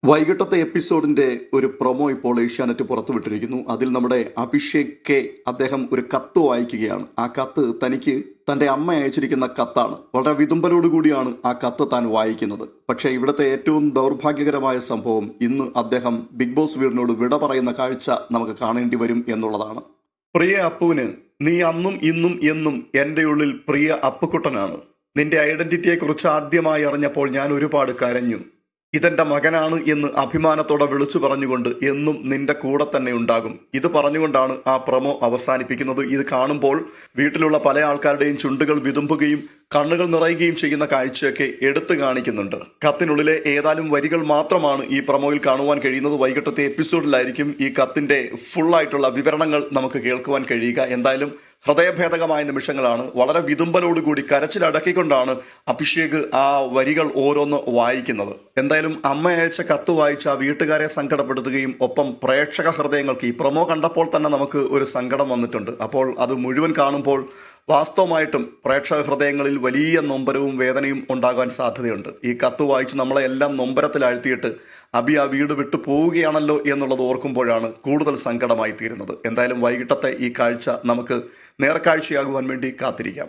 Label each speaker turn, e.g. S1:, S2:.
S1: വൈകിട്ടത്തെ എപ്പിസോഡിന്റെ ഒരു പ്രൊമോ ഇപ്പോൾ ഏഷ്യാനെറ്റ് പുറത്തുവിട്ടിരിക്കുന്നു. അതിൽ നമ്മുടെ അഭിഷേക് കെ അദ്ദേഹം ഒരു കത്ത് വായിക്കുകയാണ്. ആ കത്ത് തനിക്ക് തൻ്റെ അമ്മ അയച്ചിരിക്കുന്ന കത്താണ്. വളരെ വിതുമ്പലോടുകൂടിയാണ് ആ കത്ത് താൻ വായിക്കുന്നത്. പക്ഷേ ഇവിടുത്തെ ഏറ്റവും ദൗർഭാഗ്യകരമായ സംഭവം, ഇന്ന് അദ്ദേഹം ബിഗ് ബോസ് വീടിനോട് വിട പറയുന്ന കാഴ്ച നമുക്ക് കാണേണ്ടി വരും എന്നുള്ളതാണ്. പ്രിയ അപ്പുവിന്, നീ അന്നും ഇന്നും എന്നും എൻ്റെ ഉള്ളിൽ പ്രിയ അപ്പുക്കുട്ടനാണ്. നിന്റെ ഐഡന്റിറ്റിയെക്കുറിച്ച് ആദ്യമായി അറിഞ്ഞപ്പോൾ ഞാൻ ഒരുപാട് കരഞ്ഞു. ഇതെന്റെ മകനാണ് എന്ന് അഭിമാനത്തോടെ വിളിച്ചു പറഞ്ഞുകൊണ്ട് എന്നും നിന്റെ കൂടെ തന്നെ ഉണ്ടാകും. ഇത് പറഞ്ഞുകൊണ്ടാണ് ആ പ്രൊമോ അവസാനിപ്പിക്കുന്നത്. ഇത് കാണുമ്പോൾ വീട്ടിലുള്ള പല ആൾക്കാരുടെയും ചുണ്ടുകൾ വിതുമ്പുകയും കണ്ണുകൾ നിറയുകയും ചെയ്യുന്ന കാഴ്ചയൊക്കെ എടുത്തു കാണിക്കുന്നുണ്ട്. കത്തിനുള്ളിലെ ഏതാനും വരികൾ മാത്രമാണ് ഈ പ്രൊമോയിൽ കാണുവാൻ കഴിയുന്നത്. വൈകിട്ടത്തെ എപ്പിസോഡിലായിരിക്കും ഈ കത്തിന്റെ ഫുള്ളായിട്ടുള്ള വിവരണങ്ങൾ നമുക്ക് കേൾക്കുവാൻ കഴിയുക. എന്തായാലും ഹൃദയഭേദകമായ നിമിഷങ്ങളാണ്. വളരെ വിതുമ്പലോടുകൂടി കരച്ചിലടക്കിക്കൊണ്ടാണ് അഭിഷേക് ആ വരികൾ ഓരോന്ന് വായിക്കുന്നത്. എന്തായാലും അമ്മ അയച്ച കത്ത് വായിച്ച ആ വീട്ടുകാരെ സങ്കടപ്പെടുത്തുകയും ഒപ്പം പ്രേക്ഷക ഹൃദയങ്ങൾക്ക് ഈ പ്രൊമോ കണ്ടപ്പോൾ തന്നെ നമുക്ക് ഒരു സങ്കടം വന്നിട്ടുണ്ട്. അപ്പോൾ അത് മുഴുവൻ കാണുമ്പോൾ വാസ്തവമായിട്ടും പ്രേക്ഷക ഹൃദയങ്ങളിൽ വലിയ നൊമ്പരവും വേദനയും ഉണ്ടാകാൻ സാധ്യതയുണ്ട്. ഈ കത്ത് വായിച്ച് നമ്മളെ എല്ലാം നൊമ്പരത്തിലാഴ്ത്തിയിട്ട് അബി ആ വീട് വിട്ടു പോവുകയാണല്ലോ എന്നുള്ളത് ഓർക്കുമ്പോഴാണ് കൂടുതൽ സങ്കടമായി തീരുന്നത്. എന്തായാലും വൈകിട്ടത്തെ ഈ കാഴ്ച നമുക്ക് നേർക്കാഴ്ചയാകുവാൻ വേണ്ടി കാത്തിരിക്കാം.